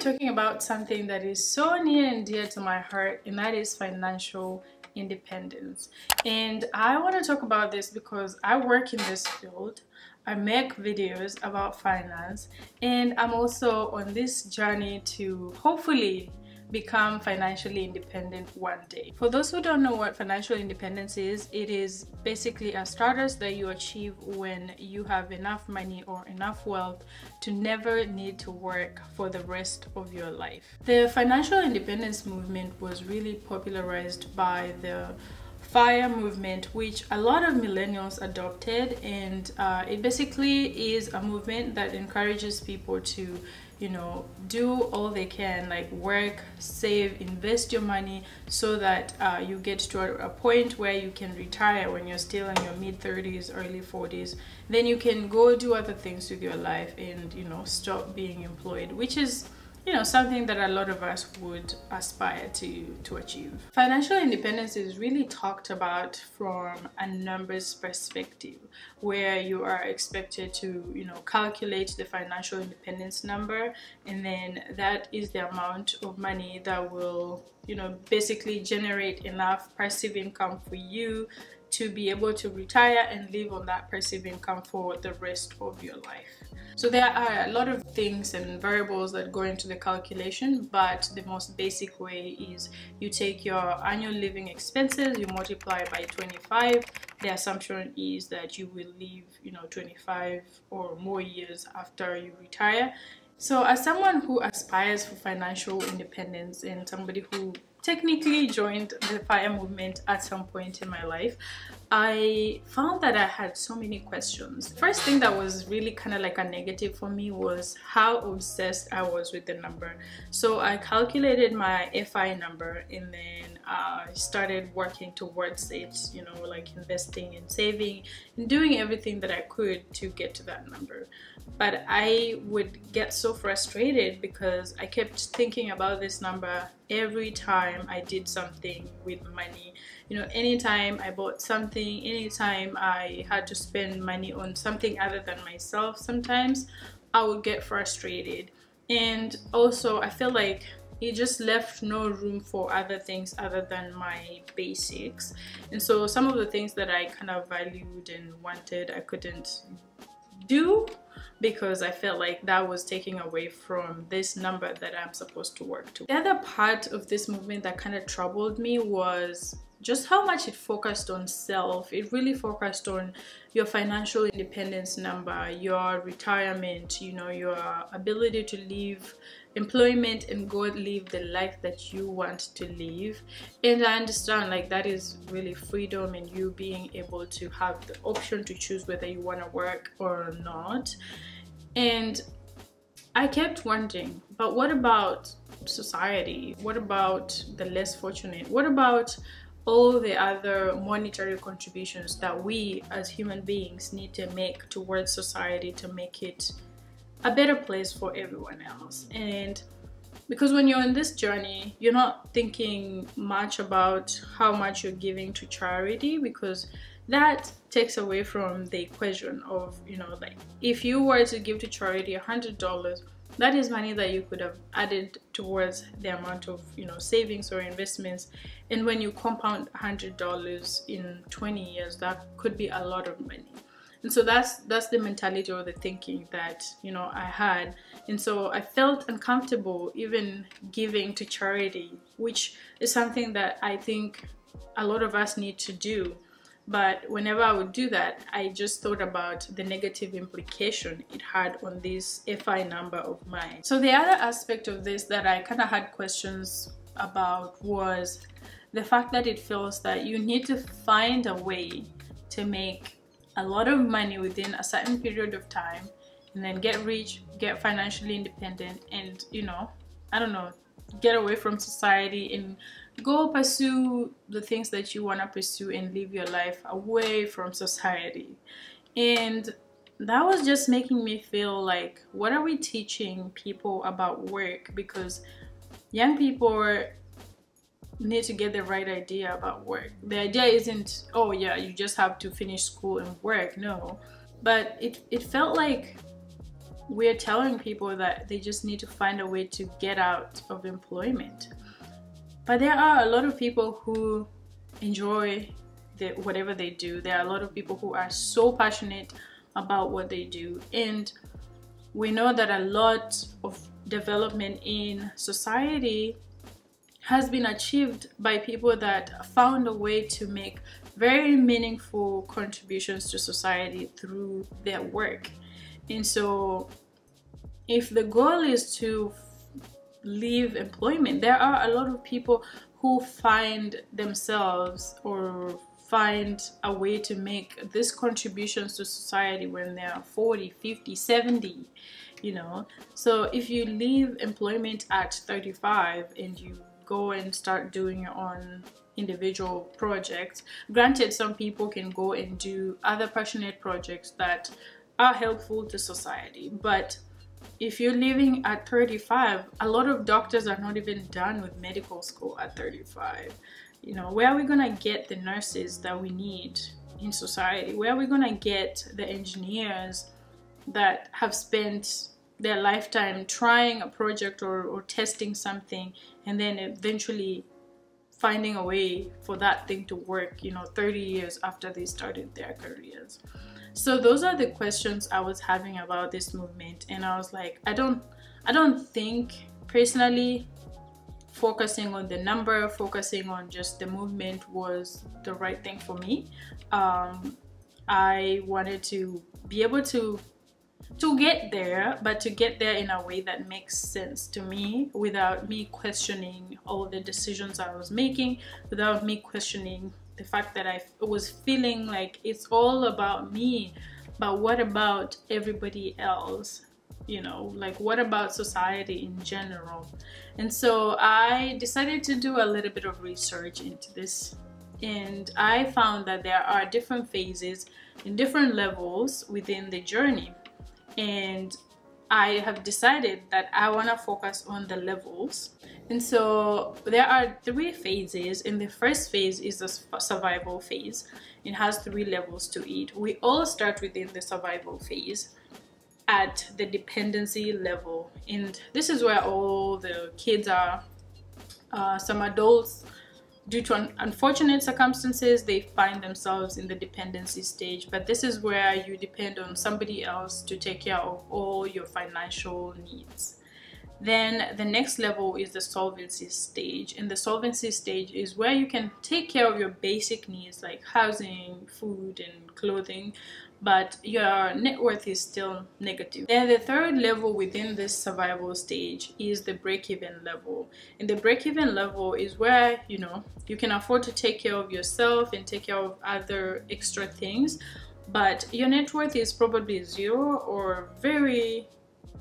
talking about something that is so near and dear to my heart, and that is financial independence. And I want to talk about this because I work in this field. I make videos about finance, and I'm also on this journey to hopefully become financially independent one day. For those who don't know what financial independence is, it is basically a status that you achieve when you have enough money or enough wealth to never need to work for the rest of your life. The financial independence movement was really popularized by the FIRE movement, which a lot of millennials adopted, and it basically is a movement that encourages people to do all they can, like work, save, invest your money so that you get to a point where you can retire when you're still in your mid-30s, early 40s. Then you can go do other things with your life and stop being employed, which is something that a lot of us would aspire to achieve. Financial independence is really talked about from a numbers perspective, where you are expected to calculate the financial independence number, and then that is the amount of money that will basically generate enough passive income for you to be able to retire and live on that passive income for the rest of your life. So there are a lot of things and variables that go into the calculation, but the most basic way is you take your annual living expenses, you multiply by 25. The assumption is that you will live 25 or more years after you retire. So as someone who aspires for financial independence and somebody who technically joined the FIRE movement at some point in my life, I found that I had so many questions. First thing that was really kind of like a negative for me was how obsessed I was with the number. So I calculated my FI number, and then I started working towards it, like investing and saving and doing everything that I could to get to that number. But I would get so frustrated because I kept thinking about this number every time I did something with money. Anytime I bought something, anytime I had to spend money on something other than myself, sometimes I would get frustrated. And also I feel like it just left no room for other things other than my basics. And so some of the things that I kind of valued and wanted, I couldn't do because I felt like that was taking away from this number that I'm supposed to work to. The other part of this movement that kind of troubled me was just how much it focused on self. It really focused on your financial independence number, your retirement, your ability to leave employment and go live the life that you want to live. And I understand, like, that is really freedom and you being able to have the option to choose whether you want to work or not. And I kept wondering, but what about society? What about the less fortunate? What about all the other monetary contributions that we as human beings need to make towards society to make it a better place for everyone else? And because when you're on this journey, you're not thinking much about how much you're giving to charity, because that takes away from the equation of like, if you were to give to charity $100, that is money that you could have added towards the amount of savings or investments. And when you compound $100 in 20 years, that could be a lot of money. And so that's the mentality or the thinking that I had. And so I felt uncomfortable even giving to charity, which is something that I think a lot of us need to do. But whenever I would do that, I just thought about the negative implication it had on this FI number of mine. So the other aspect of this that I kind of had questions about was the fact that it feels that you need to find a way to make a lot of money within a certain period of time, and then get rich, get financially independent, and I don't know, get away from society and go pursue the things that you want to pursue and live your life away from society. And that was just making me feel like, what are we teaching people about work? Because young people need to get the right idea about work. The idea isn't, oh yeah, you just have to finish school and work. No, but it felt like we're telling people that they just need to find a way to get out of employment. But there are a lot of people who enjoy whatever they do. There are a lot of people who are so passionate about what they do, and we know that a lot of development in society has been achieved by people that found a way to make very meaningful contributions to society through their work. And so if the goal is to leave employment, there are a lot of people who find themselves or find a way to make these contributions to society when they're 40, 50, 70, you know. So if you leave employment at 35 and you go and start doing your own individual projects, granted some people can go and do other passionate projects that are helpful to society, but if you're leaving at 35, a lot of doctors are not even done with medical school at 35. You know, where are we gonna get the nurses that we need in society? Where are we gonna get the engineers that have spent their lifetime trying a project or testing something and then eventually finding a way for that thing to work, you know, 30 years after they started their careers? So those are the questions I was having about this movement, and I was like, I don't think personally focusing on the number, focusing on just the movement was the right thing for me. I wanted to be able to get there, but to get there in a way that makes sense to me without me questioning all the decisions I was making, without me questioning the fact that I was feeling like it's all about me, but what about everybody else? You know, like what about society in general? And so I decided to do a little bit of research into this, and I found that there are different phases and different levels within the journey, and I have decided that I want to focus on the levels. And so there are 3 phases, and the first phase is the survival phase. It has 3 levels to it. We all start within the survival phase at the dependency level, and this is where all the kids are. Some adults, due to unfortunate circumstances, they find themselves in the dependency stage, but this is where you depend on somebody else to take care of all your financial needs. Then the next level is the solvency stage, and the solvency stage is where you can take care of your basic needs like housing, food, and clothing, but your net worth is still negative. Then the third level within this survival stage is the break-even level, and the break-even level is where, you know, you can afford to take care of yourself and take care of other extra things, but your net worth is probably 0 or very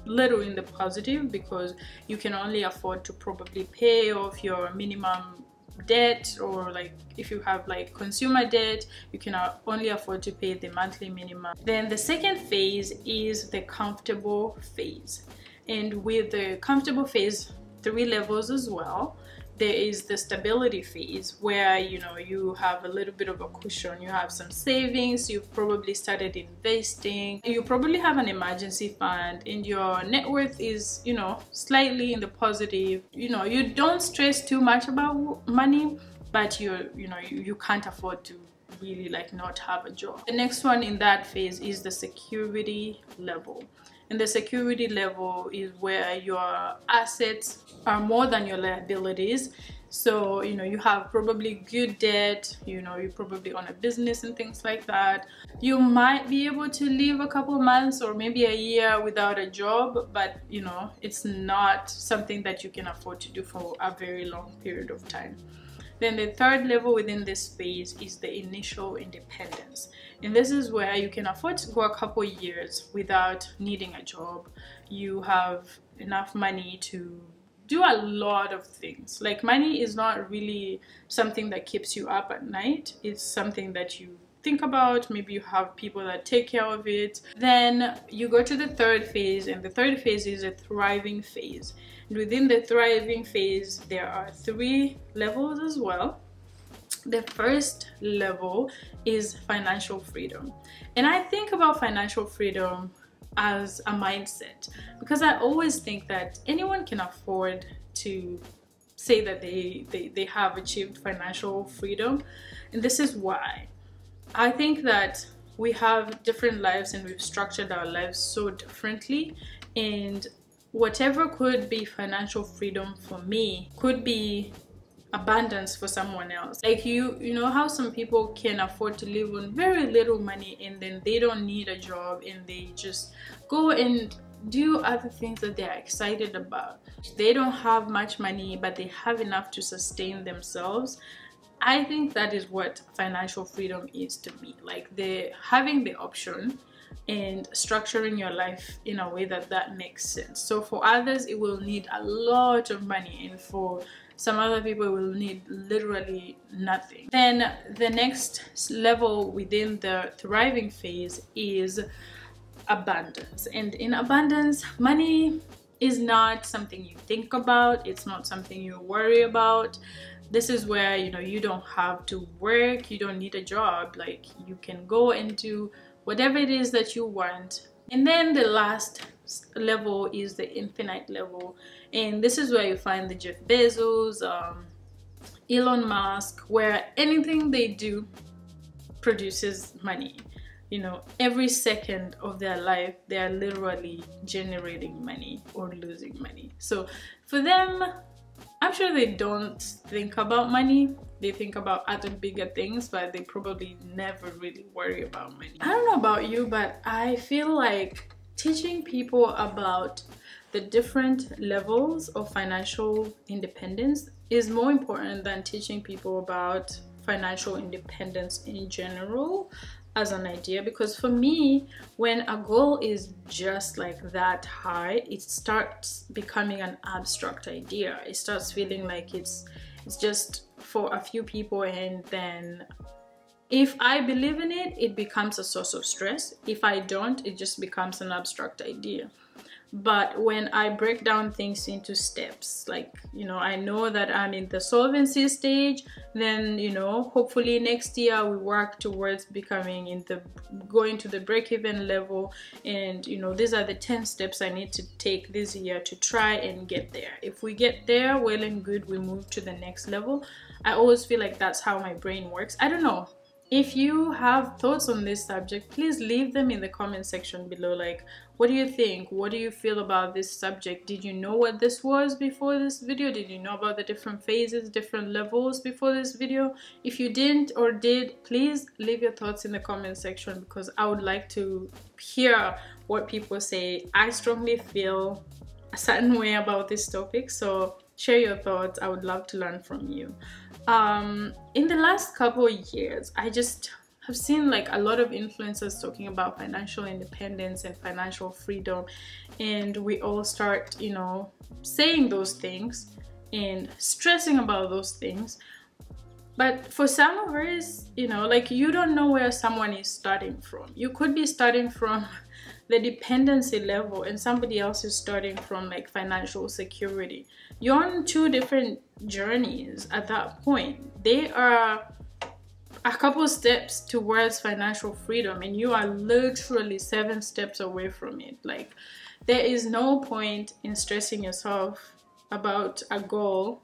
little in the positive, because you can only afford to probably pay off your minimum debt, or like if you have like consumer debt, you can only afford to pay the monthly minimum. Then the second phase is the comfortable phase, and with the comfortable phase, 3 levels as well. There is the stability phase, where, you know, you have a little bit of a cushion, you have some savings, you've probably started investing, you probably have an emergency fund, and your net worth is, you know, slightly in the positive. You know, you don't stress too much about money, but you can't afford to really like not have a job. The next one in that phase is the security level. And the security level is where your assets are more than your liabilities. So, you know, you have probably good debt, you know, you probably own a business and things like that. You might be able to live a couple months or maybe a year without a job, but, you know, it's not something that you can afford to do for a very long period of time. Then the third level within this phase is the initial independence. And this is where you can afford to go a couple years without needing a job. You have enough money to do a lot of things. Like, money is not really something that keeps you up at night. It's something that you think about. Maybe you have people that take care of it. Then you go to the third phase, and the third phase is a thriving phase. And within the thriving phase, there are 3 levels as well. The first level is financial freedom. And I think about financial freedom as a mindset, because I always think that anyone can afford to say that they have achieved financial freedom. And this is why I think that we have different lives and we've structured our lives so differently, and whatever could be financial freedom for me could be abundance for someone else. Like you know how some people can afford to live on very little money, and then they don't need a job and they just go and do other things that they're excited about. They don't have much money, but they have enough to sustain themselves. I think that is what financial freedom is to me. Like having the option and structuring your life in a way that makes sense. So for others it will need a lot of money, and for some other people will need literally nothing. Then the next level within the thriving phase is abundance. And in abundance, money is not something you think about, it's not something you worry about. This is where you don't have to work, you don't need a job, like you can go into whatever it is that you want. And then the last level is the infinite level, and this is where you find the Jeff Bezos, Elon Musk, where anything they do produces money. Every second of their life they are literally generating money or losing money. So for them, I'm sure they don't think about money, they think about other bigger things, but they probably never really worry about money. I don't know about you, but I feel like teaching people about the different levels of financial independence is more important than teaching people about financial independence in general as an idea. Because for me, when a goal is just like that high, it starts becoming an abstract idea. It starts feeling like it's just for a few people, and then if I believe in it, it becomes a source of stress. If I don't, it just becomes an abstract idea. But when I break down things into steps, like I know that I'm in the solvency stage, then hopefully next year we work towards going to the break-even level, and these are the 10 steps I need to take this year to try and get there. If we get there, well and good, we move to the next level. I always feel like that's how my brain works. I don't know. If you have thoughts on this subject, please leave them in the comment section below. Like, what do you think? What do you feel about this subject? Did you know what this was before this video? Did you know about the different phases, different levels before this video? If you didn't or did, please leave your thoughts in the comment section, because I would like to hear what people say. I strongly feel a certain way about this topic, so share your thoughts. I would love to learn from you. In the last couple of years, I just have seen like a lot of influencers talking about financial independence and financial freedom, and we all start saying those things and stressing about those things. But for some of us, like, you don't know where someone is starting from. You could be starting from the dependency level, and somebody else is starting from like financial security. You're on two different journeys at that point. They are a couple steps towards financial freedom, and you are literally 7 steps away from it. Like, there is no point in stressing yourself about a goal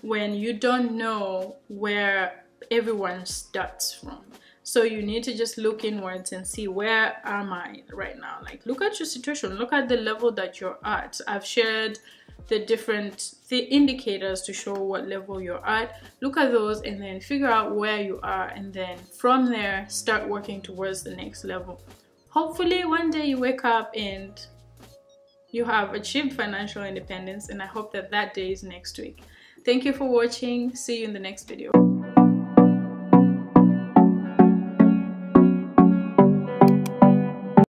when you don't know where everyone starts from. So you need to just look inwards and see, where am I right now? Like, look at your situation, look at the level that you're at. I've shared the different indicators to show what level you're at. Look at those and then figure out where you are, and then from there start working towards the next level. Hopefully one day you wake up and you have achieved financial independence, and I hope that that day is next week. Thank you for watching. See you in the next video.